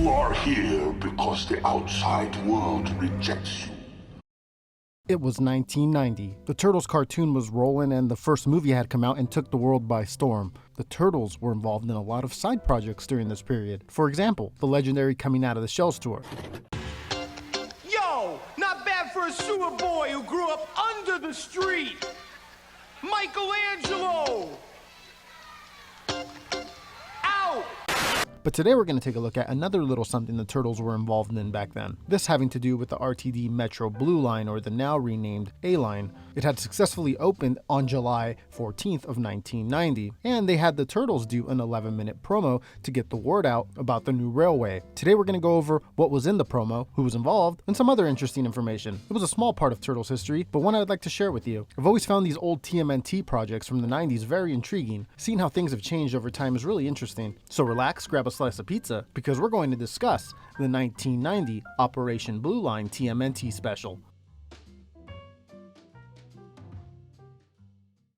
You are here because the outside world rejects you. It was 1990. The Turtles cartoon was rolling and the first movie had come out and took the world by storm. The Turtles were involved in a lot of side projects during this period. For example, the legendary Coming Out of the Shells tour. Yo, not bad for a sewer boy who grew up under the street. Michelangelo! Out! But today we're going to take a look at another little something the Turtles were involved in back then. This having to do with the RTD Metro Blue Line, or the now renamed A-Line. It had successfully opened on July 14th of 1990, and they had the Turtles do an 11-minute promo to get the word out about the new railway. Today we're going to go over what was in the promo, who was involved, and some other interesting information. It was a small part of Turtles history, but one I'd like to share with you. I've always found these old TMNT projects from the 90s very intriguing. Seeing how things have changed over time is really interesting. So relax, grab a slice of pizza, because we're going to discuss the 1990 Operation Blue Line TMNT special.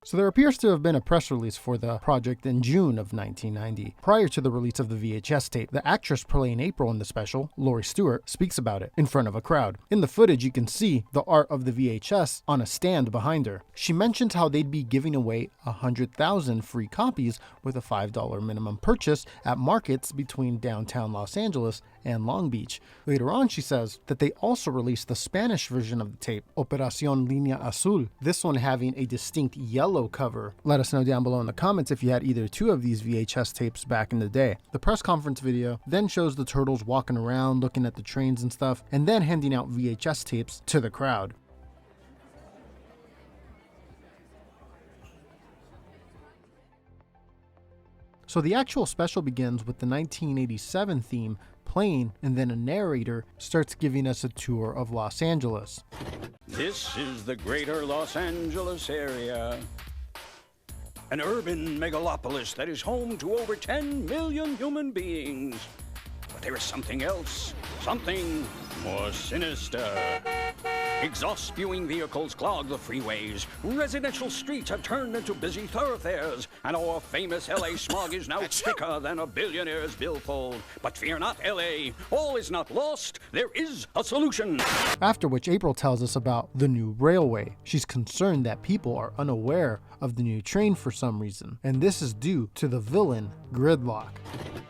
So there appears to have been a press release for the project in June of 1990. Prior to the release of the VHS tape, the actress playing April in the special, Laurie Stewart, speaks about it in front of a crowd. In the footage, you can see the art of the VHS on a stand behind her. She mentions how they'd be giving away 100,000 free copies with a $5 minimum purchase at markets between downtown Los Angeles and Long Beach. Later on, she says that they also released the Spanish version of the tape, Operación Línea Azul, this one having a distinct yellow cover. Let us know down below in the comments if you had either two of these VHS tapes back in the day. The press conference video then shows the Turtles walking around looking at the trains and stuff, and then handing out VHS tapes to the crowd. So the actual special begins with the 1987 theme playing, and then a narrator starts giving us a tour of Los Angeles. This is the greater Los Angeles area, an urban megalopolis that is home to over 10 million human beings. But there is something else, something more sinister. Exhaust-spewing vehicles clog the freeways. Residential streets have turned into busy thoroughfares. And our famous LA smog is now thicker than a billionaire's billfold. But fear not, LA. All is not lost. There is a solution. After which, April tells us about the new railway. She's concerned that people are unaware of the new train for some reason. And this is due to the villain, Gridlock.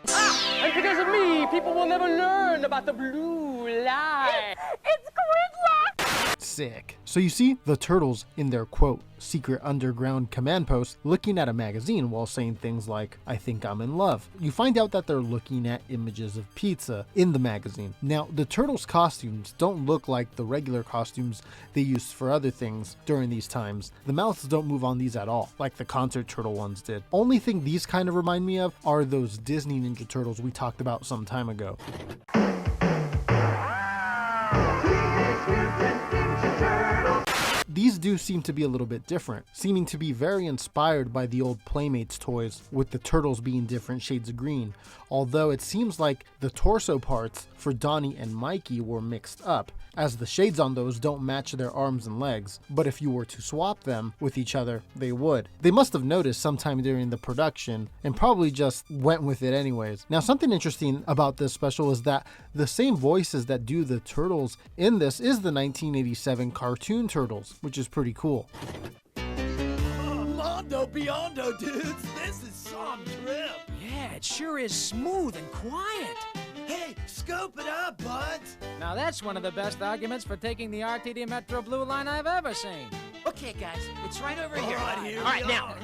And because of me, people will never learn about the blue line. It's Gridlock! Sick. So you see the Turtles in their quote secret underground command post looking at a magazine while saying things like, "I think I'm in love." You find out that they're looking at images of pizza in the magazine. Now, the Turtles costumes don't look like the regular costumes they used for other things during these times. The mouths don't move on these at all, like the concert turtle ones did. Only thing these kind of remind me of are those Disney Ninja Turtles we talked about some time ago. These do seem to be a little bit different, seeming to be very inspired by the old Playmates toys, with the Turtles being different shades of green, although it seems like the torso parts for Donnie and Mikey were mixed up, as the shades on those don't match their arms and legs, but if you were to swap them with each other, they would. They must have noticed sometime during the production, and probably just went with it anyways. Now, something interesting about this special is that the same voices that do the Turtles in this is the 1987 cartoon Turtles, which is pretty cool. Mondo Biondo, dudes, this is some trip. Yeah, it sure is smooth and quiet. Hey, scoop it up, buds. Now that's one of the best arguments for taking the RTD Metro Blue Line I've ever seen. Okay, guys, it's right over here. All right, now.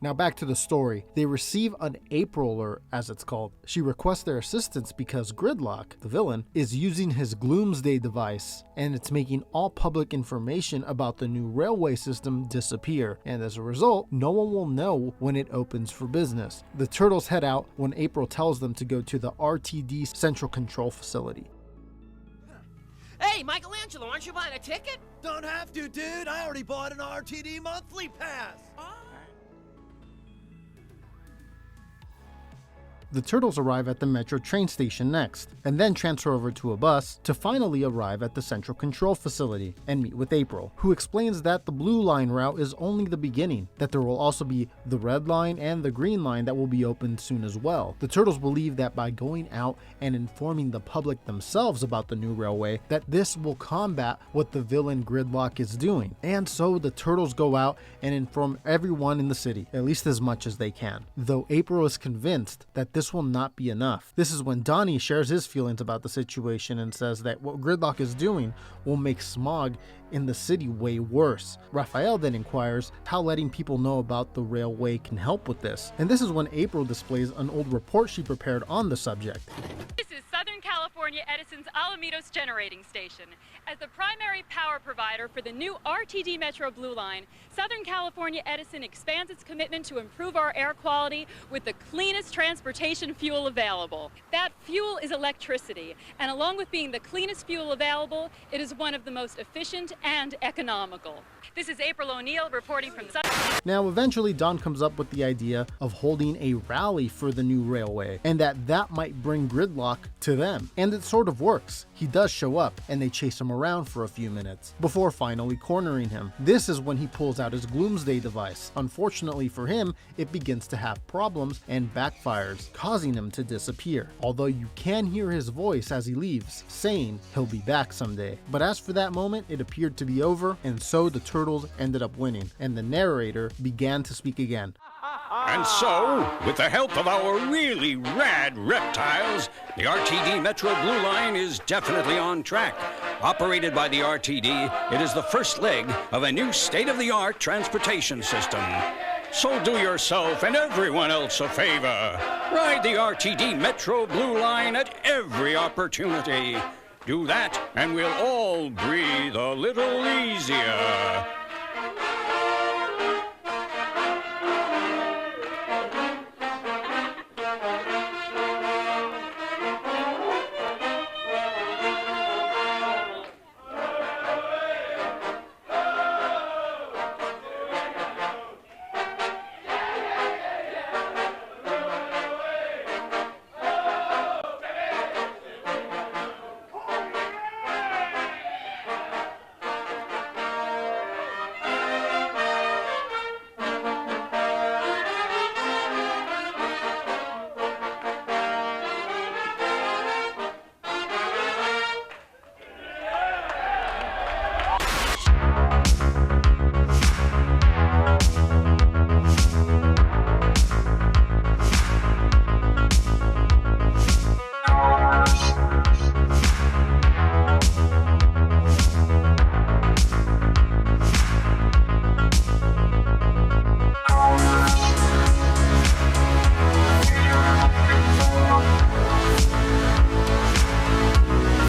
Now back to the story. They receive an April alert, as it's called. She requests their assistance because Gridlock, the villain, is using his Gloomsday device, and it's making all public information about the new railway system disappear, and as a result, no one will know when it opens for business. The Turtles head out when April tells them to go to the RTD Central Control Facility. Hey, Michelangelo, aren't you buying a ticket? Don't have to, dude. I already bought an RTD monthly pass. The Turtles arrive at the Metro train station next, and then transfer over to a bus to finally arrive at the Central Control Facility and meet with April, who explains that the Blue Line route is only the beginning, that there will also be the Red Line and the Green Line that will be opened soon as well. The Turtles believe that by going out and informing the public themselves about the new railway, that this will combat what the villain Gridlock is doing. And so the Turtles go out and inform everyone in the city, at least as much as they can. Though April is convinced that this will not be enough. This is when Donnie shares his feelings about the situation and says that what Gridlock is doing will make smog in the city way worse. Raphael then inquires how letting people know about the railway can help with this. And this is when April displays an old report she prepared on the subject. This is Southern California Edison's Alamitos Generating Station. As the primary power provider for the new RTD Metro Blue Line, Southern California Edison expands its commitment to improve our air quality with the cleanest transportation fuel available. That fuel is electricity, and along with being the cleanest fuel available, it is one of the most efficient and economical. This is April O'Neil reporting from Southern. Now eventually Don comes up with the idea of holding a rally for the new railway, and that might bring Gridlock to them. And it sort of works. He does show up, and they chase him around for a few minutes, before finally cornering him. This is when he pulls out his Gloomsday device. Unfortunately for him, it begins to have problems and backfires, causing him to disappear. Although you can hear his voice as he leaves, saying he'll be back someday. But as for that moment, it appeared to be over, and so the Turtles ended up winning, and the narrator began to speak again. And so, with the help of our really rad reptiles, the RTD Metro Blue Line is definitely on track. Operated by the RTD, it is the first leg of a new state-of-the-art transportation system. So do yourself and everyone else a favor. Ride the RTD Metro Blue Line at every opportunity. Do that, and we'll all breathe a little easier.